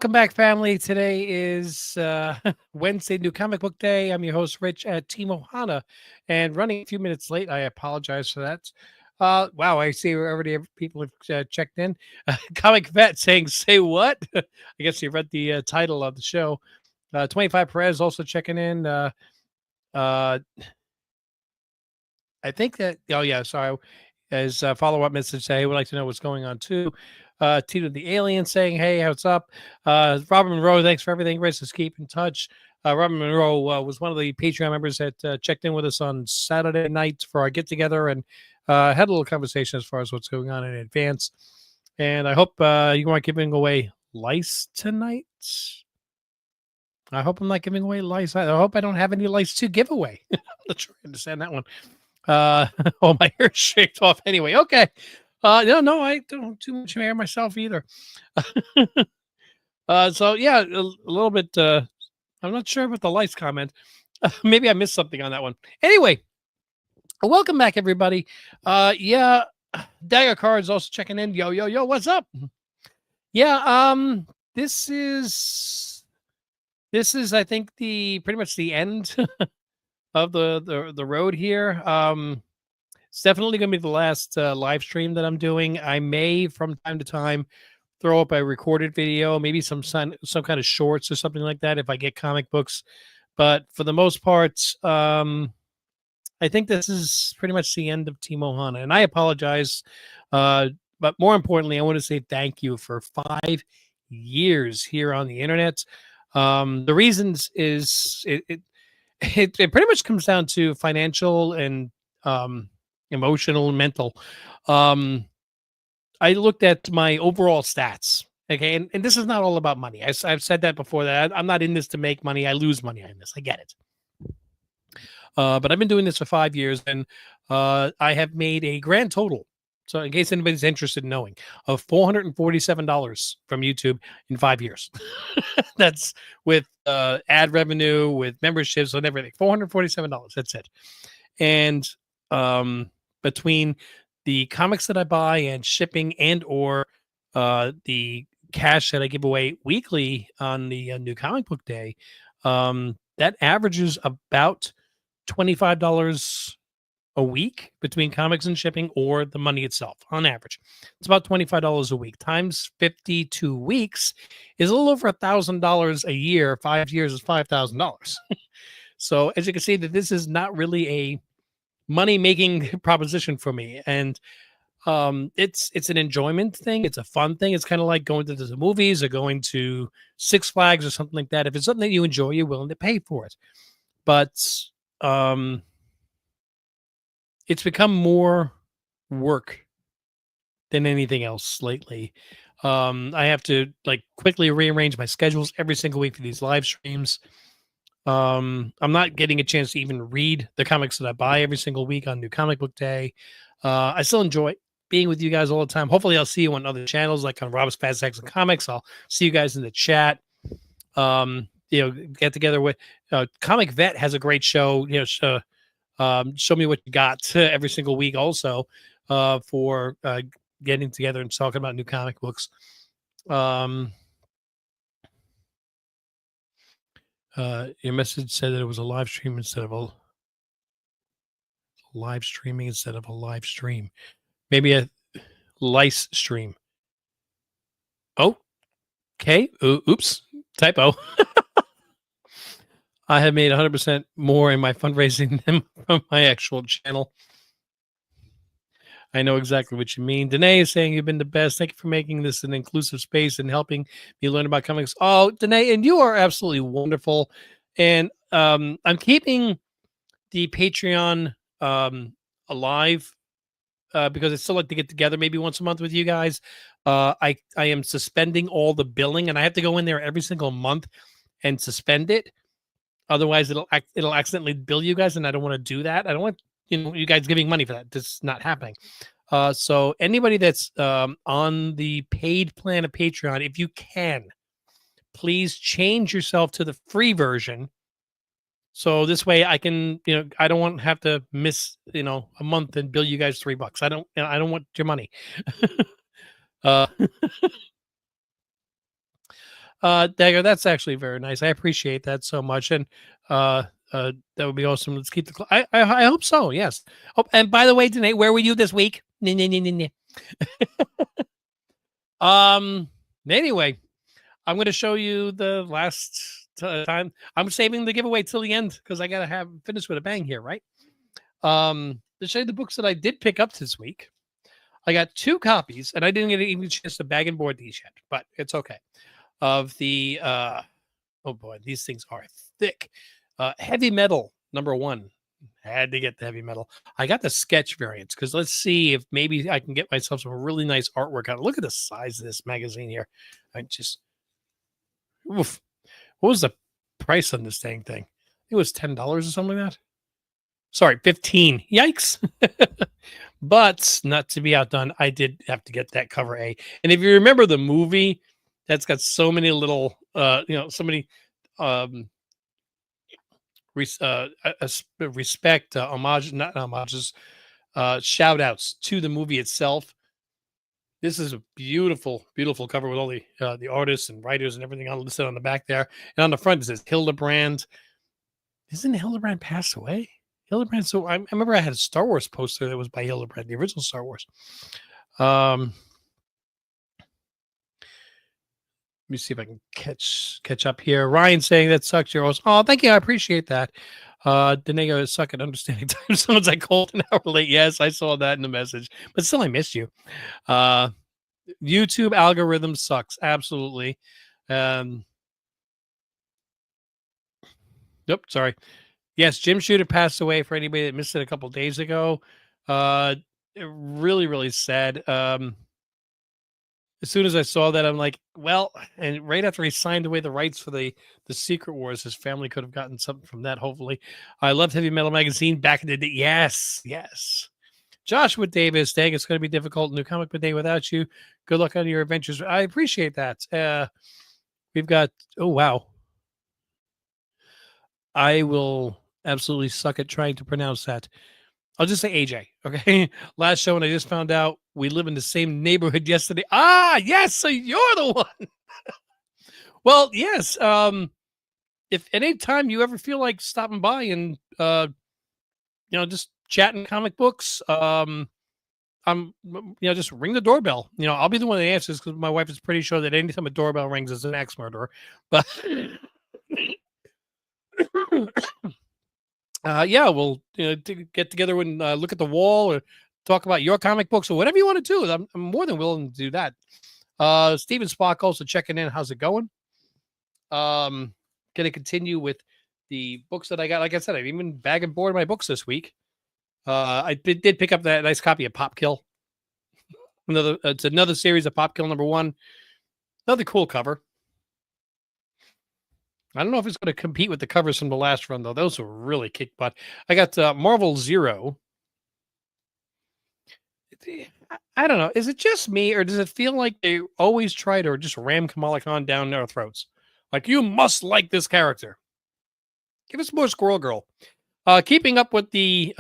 Welcome back, family. Today is Wednesday, New Comic Book Day. I'm your host, Rich at Team Ohana, and running a few minutes late. I apologize for that. Wow, I see already people have checked in. Comic Vet saying, "Say what?" I guess you read the title of the show. 25 Perez also checking in. Uh, I think that. Oh yeah, sorry. As a follow-up message, say, "Hey, would like to know what's going on too." Tito the Alien saying, "Hey, what's up?" Robert Monroe, thanks for everything. Let's just keep in touch. Robert Monroe was one of the Patreon members that checked in with us on Saturday night for our get-together and had a little conversation as far as what's going on in advance. And I hope you aren't giving away lice tonight. I hope I'm not giving away lice. I hope I don't have any lice to give away. I'm not sure I understand that one. Oh, my hair shaked off anyway. Okay. No, I don't have too much hair myself either. So yeah, a little bit. I'm not sure about the lights comment. Maybe I missed something on that one. Anyway, welcome back, everybody. Yeah, Dagger Cards also checking in. Yo, what's up? Yeah, this is I think the pretty much the end of the road here. It's definitely going to be the last live stream that I'm doing. I may, from time to time, throw up a recorded video, maybe some kind of shorts or something like that if I get comic books. But for the most part, I think this is pretty much the end of Team Ohana, and I apologize. But more importantly, I want to say thank you for 5 years here on the internet. The reasons is it pretty much comes down to financial and emotional and mental. I looked at my overall stats. Okay, and this is not all about money. I've said that before, that I'm not in this to make money. I lose money on this. I get it. But I've been doing this for 5 years, and I have made a grand total. So, in case anybody's interested in knowing, of $447 from YouTube in 5 years. That's with ad revenue, with memberships, and everything. $447. That's it. And between the comics that I buy and shipping and or the cash that I give away weekly on the New Comic Book Day, that averages about $25 a week between comics and shipping or the money itself on average. It's about $25 a week times 52 weeks is a little over $1,000 a year. 5 years is $5,000. So as you can see, that this is not really a money-making proposition for me. And it's an enjoyment thing. It's a fun thing. It's kind of like going to the movies or going to Six Flags or something like that. If it's something that you enjoy, you're willing to pay for it. But it's become more work than anything else lately. I have to quickly rearrange my schedules every single week for these live streams. I'm not getting a chance to even read the comics that I buy every single week on New Comic Book Day. I still enjoy being with you guys all the time. Hopefully I'll see you on other channels like on Rob's Fast Acts and Comics. I'll see you guys in the chat. Get together with Comic Vet has a great show. Show me what you got every single week also for getting together and talking about new comic books. Your message said that it was a live stream instead of a live streaming instead of a live stream. Maybe a lice stream. Oh, okay. Oops. Typo. I have made 100% more in my fundraising than from my actual channel. I know exactly what you mean. Danae is saying you've been the best. Thank you for making this an inclusive space and helping me learn about comics. Oh, Danae, and you are absolutely wonderful. And I'm keeping the Patreon alive because I still like to get together maybe once a month with you guys. I am suspending all the billing, and I have to go in there every single month and suspend it. Otherwise, it'll accidentally bill you guys, and I don't want to do that. I don't want you guys giving money for that. That's not happening. So anybody that's on the paid plan of Patreon, if you can, please change yourself to the free version. So this way I can, I don't want to have to miss, a month and bill you guys $3. I don't want your money. Dagger, that's actually very nice. I appreciate that so much. And that would be awesome. Let's keep the I hope so, yes. Oh, and by the way, Danae, where were you this week? Nah, nah, nah, nah, nah. Anyway, I'm going to show you the last time. I'm saving the giveaway till the end because I got to have finish with a bang here, right? To show you the books that I did pick up this week. I got 2 copies, and I didn't get even a chance to bag and board these yet, but it's okay. Of the oh boy, these things are thick. Heavy Metal #1. Had to get the Heavy Metal. I got the sketch variants because let's see if maybe I can get myself some really nice artwork out. Look at the size of this magazine here. I just, oof. What was the price on this dang thing? It was $10 or something like that. Sorry, 15. Yikes. But not to be outdone, I did have to get that cover A. And if you remember the movie, that's got so many little, so many respect, homage, not homages, shout outs to the movie itself. This is a beautiful, beautiful cover with all the artists and writers and everything listed on the back there. And on the front, it says Hildebrand. Isn't Hildebrand passed away? Hildebrand. So I remember I had a Star Wars poster that was by Hildebrand, the original Star Wars. Let me see if I can catch up here. Ryan saying that sucks. You're awesome. Oh, thank you. I appreciate that. Denego is suck at understanding time zones. I called an hour late. Yes, I saw that in the message, but still, I missed you. YouTube algorithm sucks. Absolutely. Yep. Sorry. Yes, Jim Shooter passed away. For anybody that missed it a couple of days ago, really, really sad. As soon as I saw that, I'm like, well, and right after he signed away the rights for the Secret Wars, his family could have gotten something from that. Hopefully, I loved Heavy Metal magazine back in the day. Yes, yes. Joshua Davis, dang, it's going to be difficult. New comic book day without you. Good luck on your adventures. I appreciate that. We've got. Oh wow. I will absolutely suck at trying to pronounce that. I'll just say AJ. Okay. Last show, and I just found out we live in the same neighborhood yesterday. Ah, yes. So you're the one. Well, yes. If at any time you ever feel like stopping by and just chatting comic books, just ring the doorbell. I'll be the one that answers because my wife is pretty sure that anytime a doorbell rings, it's an axe murderer. But we'll get together and look at the wall or talk about your comic books or whatever you want to do. I'm more than willing to do that. Steven Spock also checking in. How's it going? Going to continue with the books that I got. Like I said, I've even bag and board my books this week. I did pick up that nice copy of Pop Kill. It's another series of Pop Kill #1. Another cool cover. I don't know if it's going to compete with the covers from the last run, though. Those were really kick butt. I got Marvel Zero. I don't know. Is it just me, or does it feel like they always try to just ram Kamala Khan down our throats? Like, you must like this character. Give us more Squirrel Girl. Keeping up with the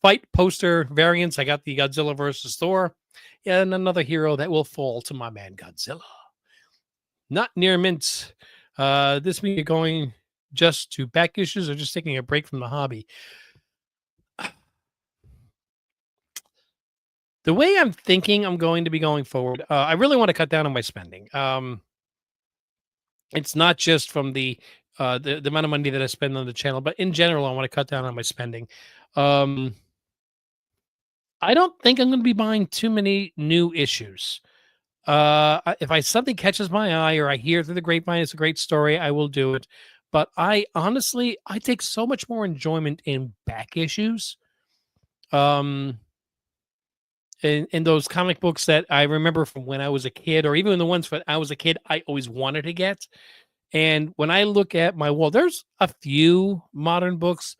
fight poster variants, I got the Godzilla versus Thor. And another hero that will fall to my man Godzilla. Not near mint. This means you're going just to back issues or just taking a break from the hobby. The way I'm thinking I'm going to be going forward, I really want to cut down on my spending. It's not just from the amount of money that I spend on the channel, but in general, I want to cut down on my spending. I don't think I'm going to be buying too many new issues. If something catches my eye or I hear through the grapevine it's a great story, I will do it. But I take so much more enjoyment in back issues. In those comic books that I remember from when I was a kid, or even the ones when I was a kid, I always wanted to get. And when I look at my wall, there's a few modern books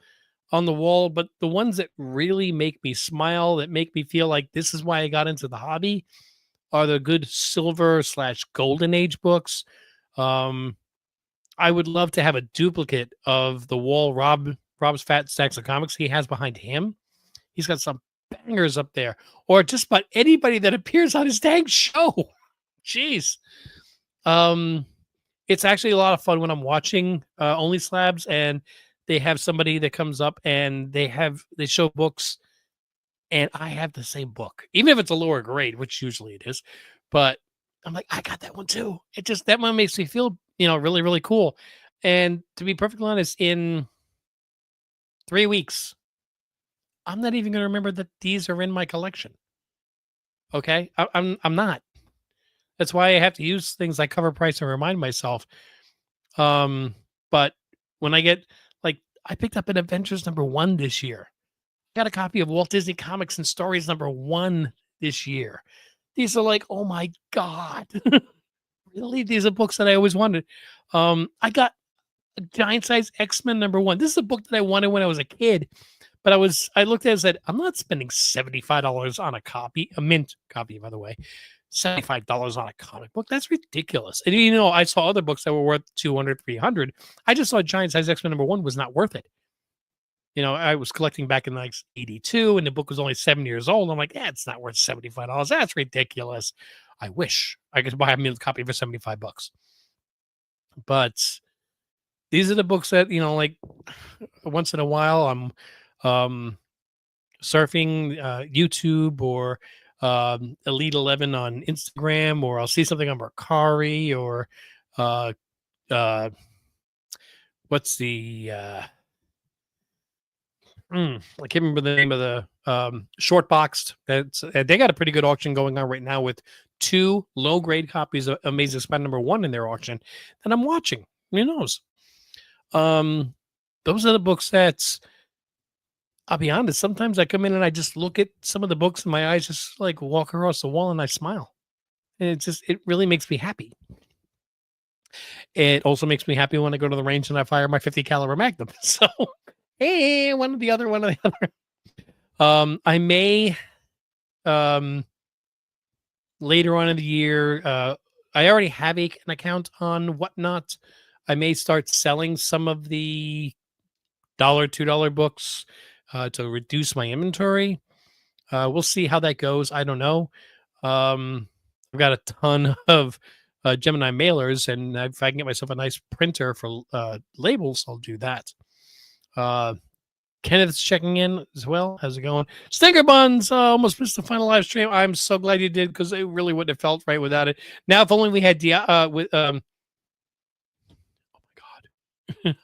on the wall, but the ones that really make me smile, that make me feel like this is why I got into the hobby, are the good silver/golden age books. I would love to have a duplicate of the wall Rob's Fat Stacks of Comics he has behind him. He's got some bangers up there, or just about anybody that appears on his dang show. Jeez. Um, it's actually a lot of fun when I'm watching Only Slabs and they have somebody that comes up and they show books and I have the same book, even if it's a lower grade, which usually it is. But I'm like, I got that one too. It just that one makes me feel, really, really cool. And to be perfectly honest, in 3 weeks, I'm not even going to remember that these are in my collection. Okay, I'm not. That's why I have to use things like Cover Price and remind myself. But when I get like, I picked up an Adventures #1 this year. Got a copy of Walt Disney Comics and Stories #1 this year. These are like, oh my god, really? These are books that I always wanted. I got a Giant Size X-Men #1. This is a book that I wanted when I was a kid, but I looked at it and said, I'm not spending $75 on a copy, a mint copy, by the way. $75 on a comic book. That's ridiculous. And I saw other books that were worth 200, 300. I just saw Giant Size X-Men #1 was not worth it. I was collecting back in like 82 and the book was only 7 years old. I'm like, it's not worth $75. That's ridiculous. I wish I could buy a mint copy for $75. But these are the books that, like once in a while I'm surfing YouTube or Elite 11 on Instagram, or I'll see something on Mercari or uh, uh, what's the I can't remember the name of the short boxed. That's they got a pretty good auction going on right now with 2 low grade copies of Amazing Spider #1 in their auction that I'm watching. Who knows? Those are the books that I'll be honest. Sometimes I come in and I just look at some of the books and my eyes just like walk across the wall and I smile. And it really makes me happy. It also makes me happy when I go to the range and I fire my 50 caliber Magnum. So, hey, one or the other, one or the other. I may later on in the year. I already have an account on Whatnot. I may start selling some of the $2 books to reduce my inventory. We'll see how that goes. I don't know. I've got a ton of Gemini mailers, and if I can get myself a nice printer for labels, I'll do that. Kenneth's checking in as well. How's it going? Stinker Buns almost missed the final live stream. I'm so glad you did because it really wouldn't have felt right without it. Now, if only we had oh my god,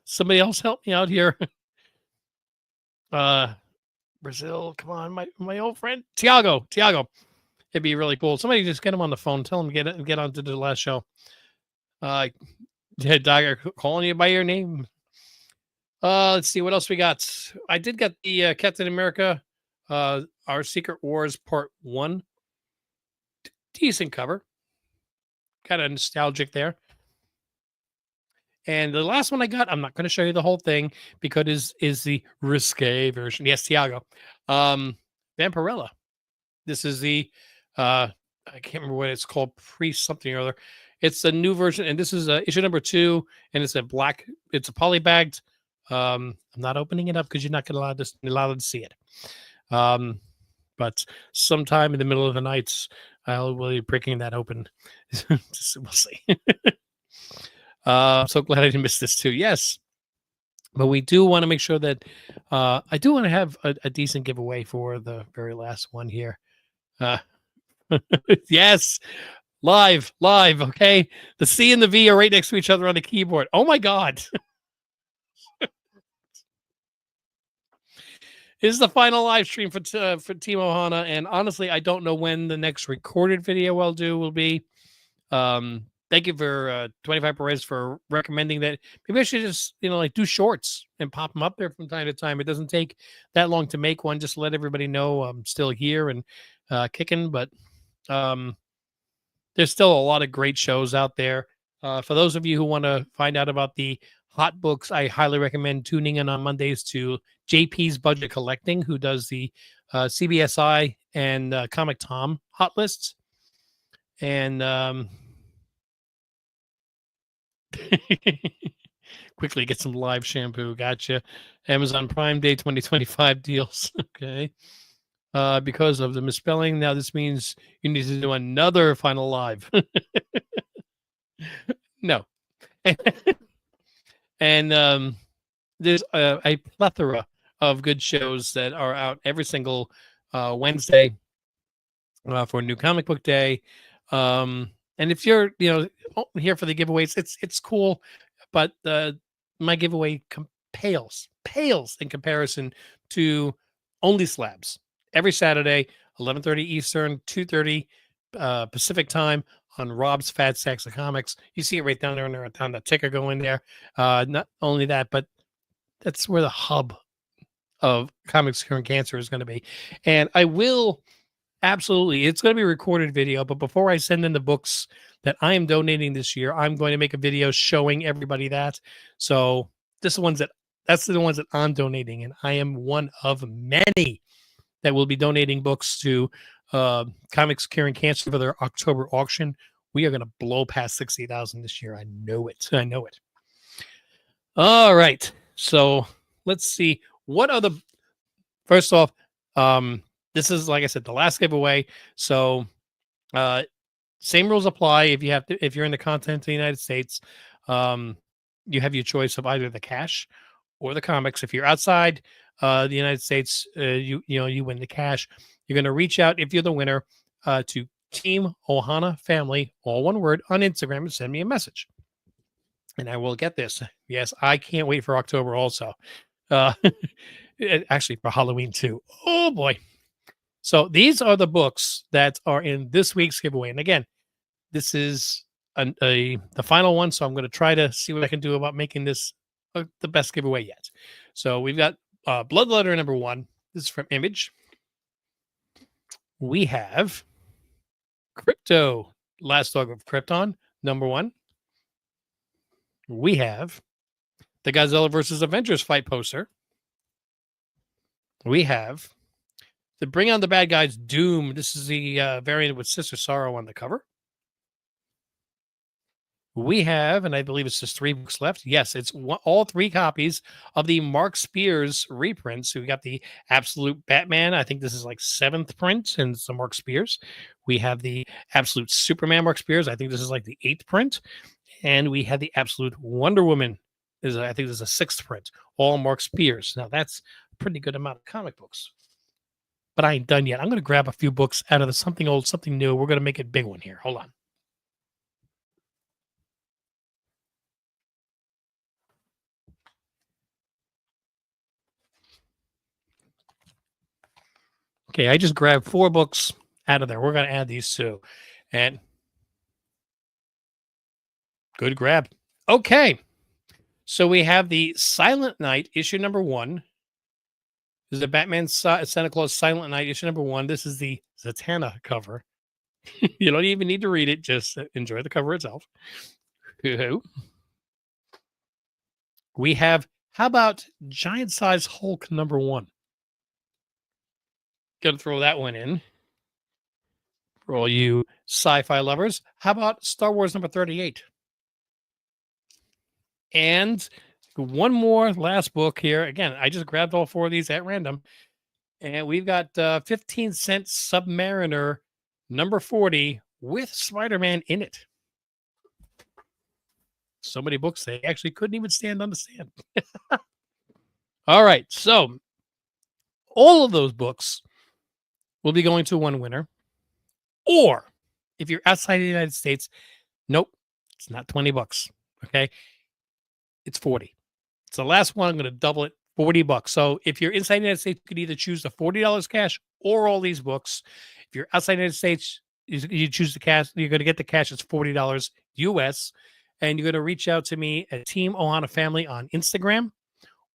somebody else help me out here. Brazil, come on, my old friend Tiago. It'd be really cool. Somebody just get him on the phone. Tell him to get onto the last show. Dagger calling you by your name. Let's see what else we got. I did get the Captain America, Our Secret Wars Part 1. Decent cover. Kind of nostalgic there. And the last one I got, I'm not going to show you the whole thing because is the risque version. Yes, Tiago. Vampirella. This is the I can't remember what it's called, Priest something or other. It's a new version, and this is issue #2, and it's a polybagged. I'm not opening it up because you're not going to allowed to see it. But sometime in the middle of the night, I'll be breaking that open. We'll see. I'm so glad I didn't miss this too. Yes. But we do want to make sure that I do want to have a decent giveaway for the very last one here. Yes. Live. Okay. The C and the V are right next to each other on the keyboard. Oh my God. This is the final live stream for Team Ohana. And honestly, I don't know when the next recorded video I'll do will be. Thank you for 25 Perez for recommending that. Maybe I should just, do shorts and pop them up there from time to time. It doesn't take that long to make one. Just let everybody know I'm still here and kicking. But there's still a lot of great shows out there. For those of you who want to find out about the hot books, I highly recommend tuning in on Mondays to JP's Budget Collecting, who does the CBSI and Comic Tom hot lists. And quickly get some live shampoo. Gotcha. Amazon Prime Day 2025 deals. Okay. because of the misspelling. Now this means you need to do another final live. No. And there's a plethora of good shows that are out every single Wednesday for New Comic Book Day. And if you're, here for the giveaways, it's cool, but my giveaway pales in comparison to only slabs every Saturday, 11:30 Eastern, 2:30 Pacific time on Rob's Fat Sacks of Comics. You see it right down there on the ticker going there. Not only that, but that's where the hub of Comics Cure and Cancer is going to be. And I will absolutely, it's going to be a recorded video, but before I send in the books that I am donating this year, I'm going to make a video showing everybody that. So this that's the ones that I'm donating, and I am one of many that will be donating books to Comics Curing Cancer for their October auction. We are going to blow past 60,000 this year. I know it. I know it. All right. So let's see. What are the, first off, this is, like I said, the last giveaway. So same rules apply if you're in the continent of the United States. You have your choice of either the cash or the comics. If you're outside the United States, you win the cash. You're going to reach out, if you're the winner, to Team Ohana Family, all one word, on Instagram, and send me a message. And I will get this. Yes, I can't wait for October also. Actually, for Halloween too. Oh boy. So these are the books that are in this week's giveaway. And again, this is the final one. So I'm going to try to see what I can do about making this the best giveaway yet. So we've got Bloodletter number 1. This is from Image. We have Crypto, Last Dog of Krypton, number 1. We have the Godzilla versus Avengers fight poster. We have the Bring on the Bad Guys Doom. This is the variant with Sister Sorrow on the cover. We have, and I believe it's just 3 books left. Yes, it's all 3 copies of the Mark Spears reprints. So we got the Absolute Batman. I think this is like 7th print, and it's the Mark Spears. We have the Absolute Superman Mark Spears. I think this is like the 8th print. And we have the Absolute Wonder Woman. I think this is a 6th print. All Mark Spears. Now that's a pretty good amount of comic books. But I ain't done yet. I'm going to grab a few books out of the something old, something new. We're going to make it a big one here. Hold on. Okay, I just grabbed 4 books out of there. We're going to add these 2. And good grab. Okay. So we have the Silent Night, issue number 1. This is the Batman Santa Claus Silent Night, issue number 1. This is the Zatanna cover. You don't even need to read it. Just enjoy the cover itself. We have, how about Giant Size Hulk number 1? Got to throw that one in. For all you sci-fi lovers, how about Star Wars number 38? And one more last book here. Again, I just grabbed all 4 of these at random. And we've got 15-cent Submariner number 40 with Spider-Man in it. So many books, they actually couldn't even stand on the stand. All right. So all of those books will be going to one winner. Or if you're outside the United States, nope, it's not 20 bucks. Okay. It's 40. It's the last one. I'm going to double it, $40. So if you're inside the United States, you could either choose the $40 cash or all these books. If you're outside the United States, you choose the cash. You're going to get the cash. It's $40 US. And you're going to reach out to me at Team Ohana Family on Instagram,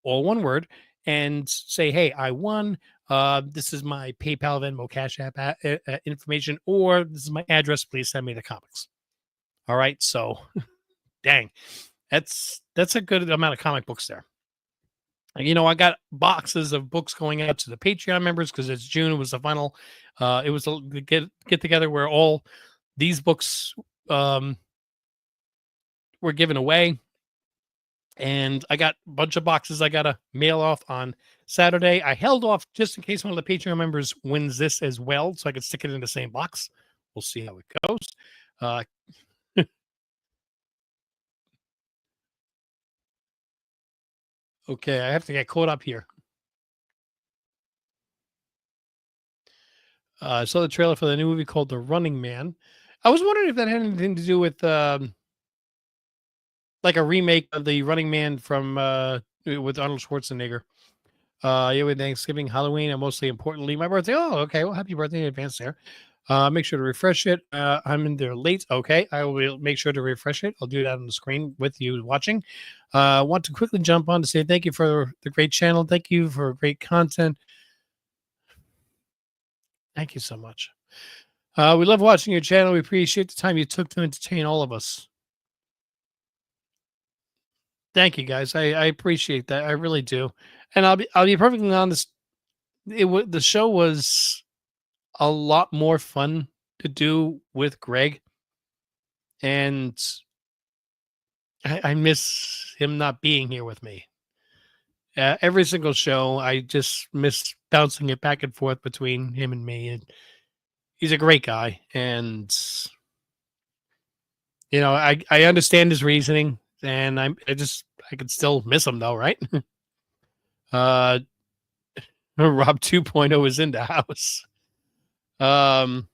all one word, and say, hey, I won. This is my PayPal, Venmo, Cash App information, or this is my address. Please send me the comics. All right. So, dang, that's a good amount of comic books there. I got boxes of books going out to the Patreon members because it's June. It was the final. It was a get together where all these books were given away. and I got a bunch of boxes I got to mail off on Saturday. I held off just in case one of the Patreon members wins this as well, so I could stick it in the same box. We'll see how it goes. Uh, okay, I have to get caught up here. I saw the trailer for the new movie called The Running Man. I was wondering if that had anything to do with like a remake of The Running Man from with Arnold Schwarzenegger. Yeah, with Thanksgiving, Halloween, and mostly importantly, my birthday. Oh, okay. Well, happy birthday in advance there. Make sure to refresh it. I'm in there late. Okay. I will make sure to refresh it. I'll do that on the screen with you watching. Want to quickly jump on to say thank you for the great channel. Thank you for great content. Thank you so much. We love watching your channel. We appreciate the time you took to entertain all of us. Thank you, guys. I appreciate that. I really do. And I'll be perfectly honest. The show was a lot more fun to do with Greg, and I miss him not being here with me. Every single show, I just miss bouncing it back and forth between him and me. And he's a great guy, and I understand his reasoning, and I could still miss him though, right? uh, Rob 2.0 is in the house. Um,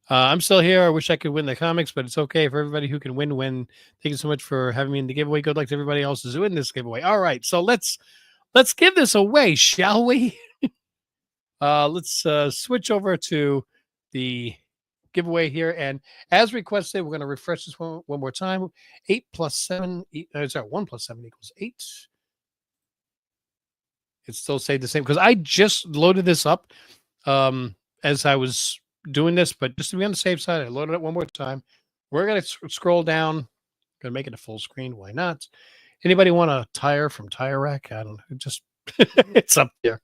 I'm still here. I wish I could win the comics, but it's okay for everybody who can win. Thank you so much for having me in the giveaway. Good luck to everybody else who's in this giveaway. All right, so let's give this away, shall we? Let's switch over to the giveaway here, and as requested, we're going to refresh this one more time. 8 plus 7, sorry, 1 plus 7 equals 8. It still stayed the same because I just loaded this up as I was doing this, but just to be on the safe side, I loaded it one more time. We're going to scroll down. Going to make it a full screen. Why not? Anybody want a tire from Tire Rack? I don't know. Just it's up there.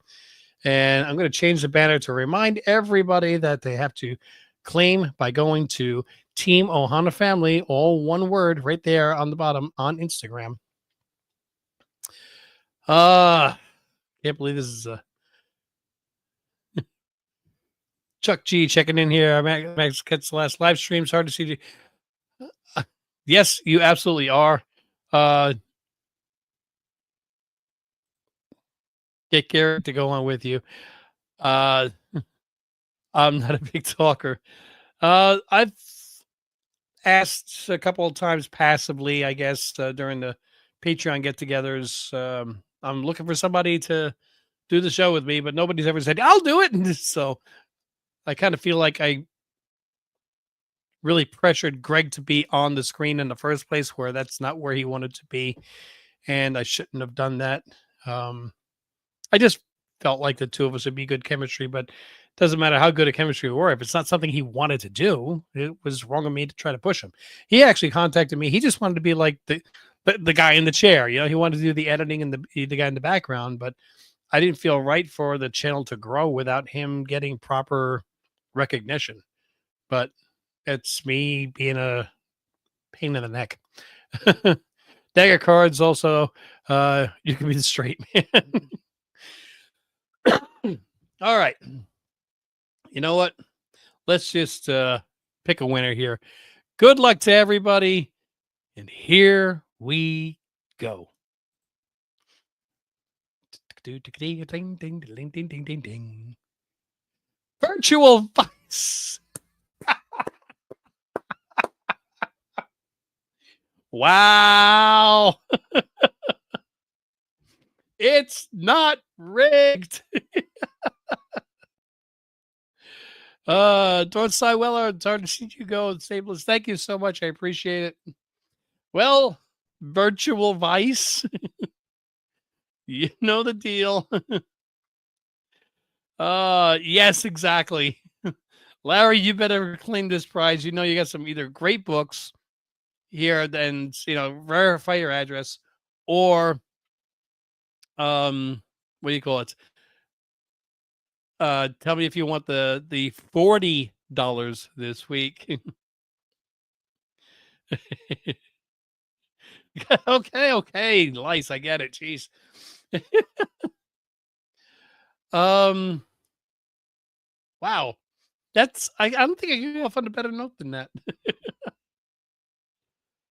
And I'm going to change the banner to remind everybody that they have to claim by going to Team Ohana Family, all one word, right there on the bottom on Instagram. Can't believe this is Chuck G checking in here. Max gets the last live streams. Hard to see. Yes, you absolutely are. Get Garrett to go on with you. I'm not a big talker. I've asked a couple of times passively, I guess, during the Patreon get-togethers. I'm looking for somebody to do the show with me, but nobody's ever said, I'll do it. And so I kind of feel like I really pressured Greg to be on the screen in the first place, where that's not where he wanted to be. And I shouldn't have done that. I just felt like the two of us would be good chemistry, but it doesn't matter how good a chemistry we were. If it's not something he wanted to do, it was wrong of me to try to push him. He actually contacted me. He just wanted to be like the guy in the chair. He wanted to do the editing and the guy in the background, but I didn't feel right for the channel to grow without him getting proper recognition. But it's me being a pain in the neck. Dagger cards also, you can be the straight man. All right. You know what? Let's just pick a winner here. Good luck to everybody. And here we go. Virtual Vice. Wow. It's not rigged. Dawn Cyweller, it's hard to see you go. Staples, thank you so much. I appreciate it. Well, Virtual Vice. You know the deal. Yes, exactly. Larry, you better claim this prize. You know you got some either great books here, then verify your address, or what do you call it? Tell me if you want the $40 this week. Okay, lice. I get it. Jeez. Um. Wow. I don't think I can go off on a better note than that.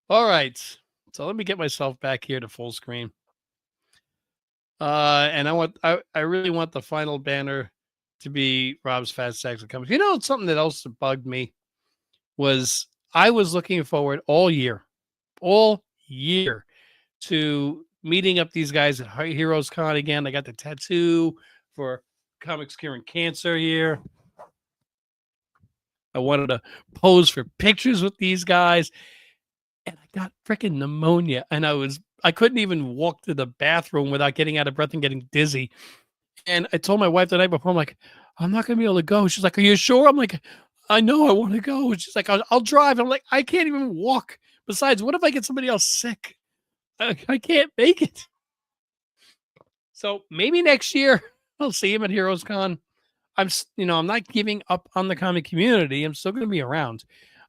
All right. So let me get myself back here to full screen. And I really want the final banner to be Rob's Fat Sacks of Comics. You know, something that also bugged me was I was looking forward all year to meeting up these guys at Heroes Con again. I got the tattoo for Comics Curing Cancer here. I wanted to pose for pictures with these guys, and I got freaking pneumonia, and I couldn't even walk to the bathroom without getting out of breath and getting dizzy. And I told my wife the night before, I'm like, I'm not gonna be able to go. She's like, Are you sure? I'm like, I know I want to go. She's like, I'll drive. I'm like, I can't even walk. Besides, what if I get somebody else sick? I can't make it. So maybe next year I'll see him at Heroes Con. I'm not giving up on the comic community. I'm still going to be around,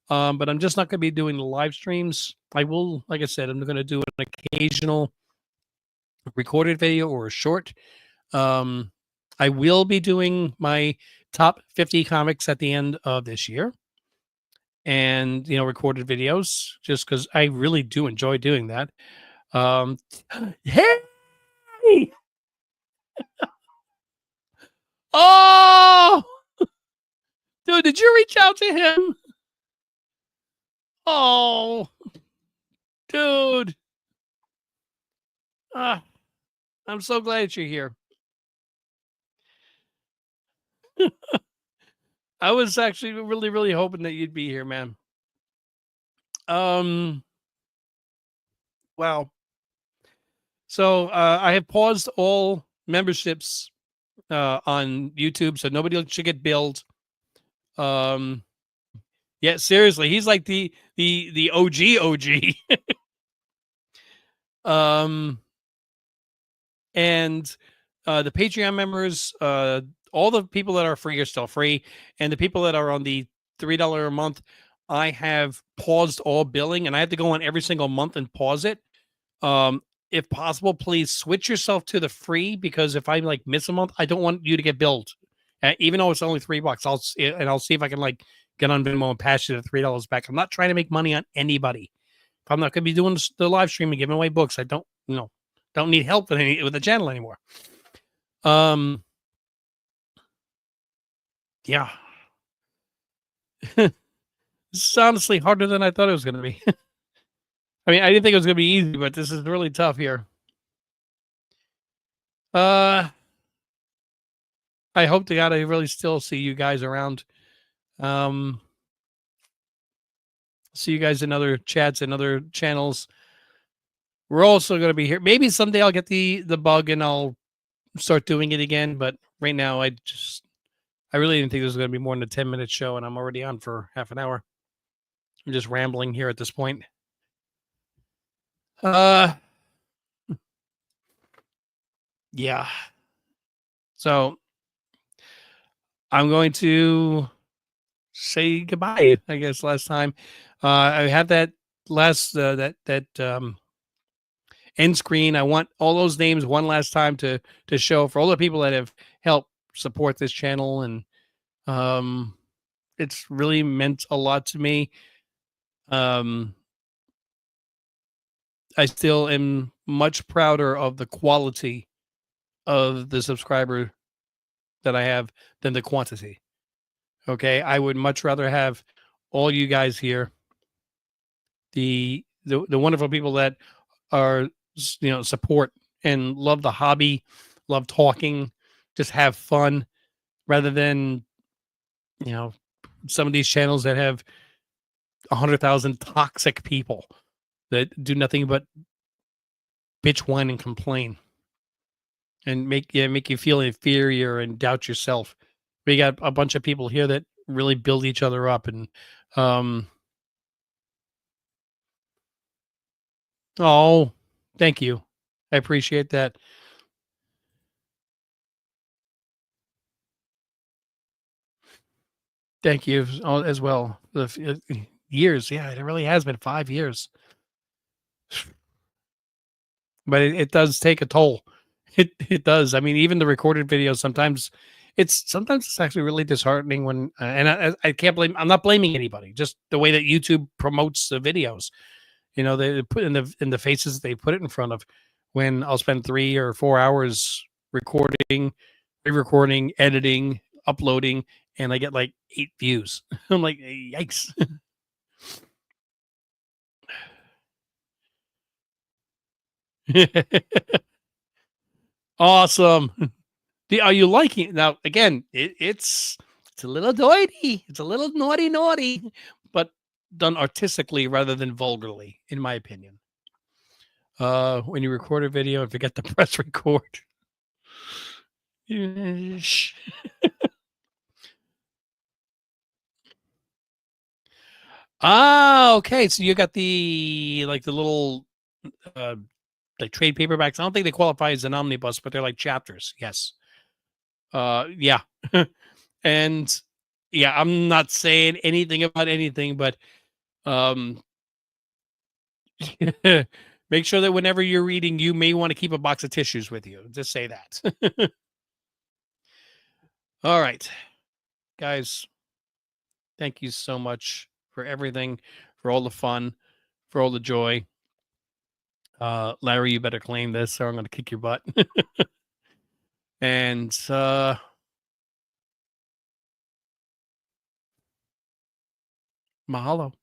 but I'm just not going to be doing the live streams. I will, like I said, I'm going to do an occasional recorded video or a short. Um, I will be doing my top 50 comics at the end of this year, and recorded videos, just because I really do enjoy doing that. Um, hey, oh, dude, did you reach out to him? Oh, dude. Ah, I'm so glad you're here. I was actually really, really hoping that you'd be here, man. Um, wow. So I have paused all memberships on YouTube, so nobody should get billed. Um, yeah, seriously, he's like the OG. um, and the Patreon members, all the people that are free are still free, and the people that are on the $3 a month, I have paused all billing, and I have to go on every single month and pause it. Um, if possible, please switch yourself to the free, because if I like miss a month, I don't want you to get billed. Even though it's only $3, I'll see if I can like get on Venmo and pass you the $3 back. I'm not trying to make money on anybody. If I'm not going to be doing the live stream and giving away books, I don't need help with the channel anymore. Yeah. This is honestly harder than I thought it was going to be. I mean, I didn't think it was going to be easy, but this is really tough here. Uh, I hope to God I really still see you guys around. See you guys in other chats and other channels. We're also going to be here. Maybe someday I'll get the bug and I'll start doing it again. But right now, I really didn't think this was going to be more than a 10-minute show, and I'm already on for half an hour. I'm just rambling here at this point. Yeah. So I'm going to say goodbye, I guess, last time. I had that last end screen. I want all those names one last time to show for all the people that have helped support this channel, and it's really meant a lot to me. I still am much prouder of the quality of the subscriber that I have than the quantity. Okay, I would much rather have all you guys here, the wonderful people that are support and love the hobby, love talking, just have fun, rather than some of these channels that have 100,000 toxic people that do nothing but bitch, whine, and complain, and make you feel inferior and doubt yourself. We got a bunch of people here that really build each other up, and oh, thank you. I appreciate that. Thank you as well. Years, yeah, it really has been 5 years. but it does take a toll. It does. I mean, even the recorded videos sometimes it's actually really disheartening when and I can't blame. I'm not blaming anybody. Just the way that YouTube promotes the videos. You know, they put in the faces they put it in front of. When I'll spend 3 or 4 hours recording, re-recording, editing, uploading, and I get like 8 views. I'm like, yikes. Awesome. Are you liking it? Now, again, it's a little naughty. It's a little naughty, but done artistically rather than vulgarly, in my opinion. When you record a video and forget to press record. Shh. Ah, okay. So you got the little uh like trade paperbacks. I don't think they qualify as an omnibus, but they're like chapters. Yes. Yeah. And yeah, I'm not saying anything about anything, but um make sure that whenever you're reading, you may want to keep a box of tissues with you. Just say that. All right, guys, thank you so much for everything, for all the fun, for all the joy. Larry, you better claim this or I'm going to kick your butt. And mahalo.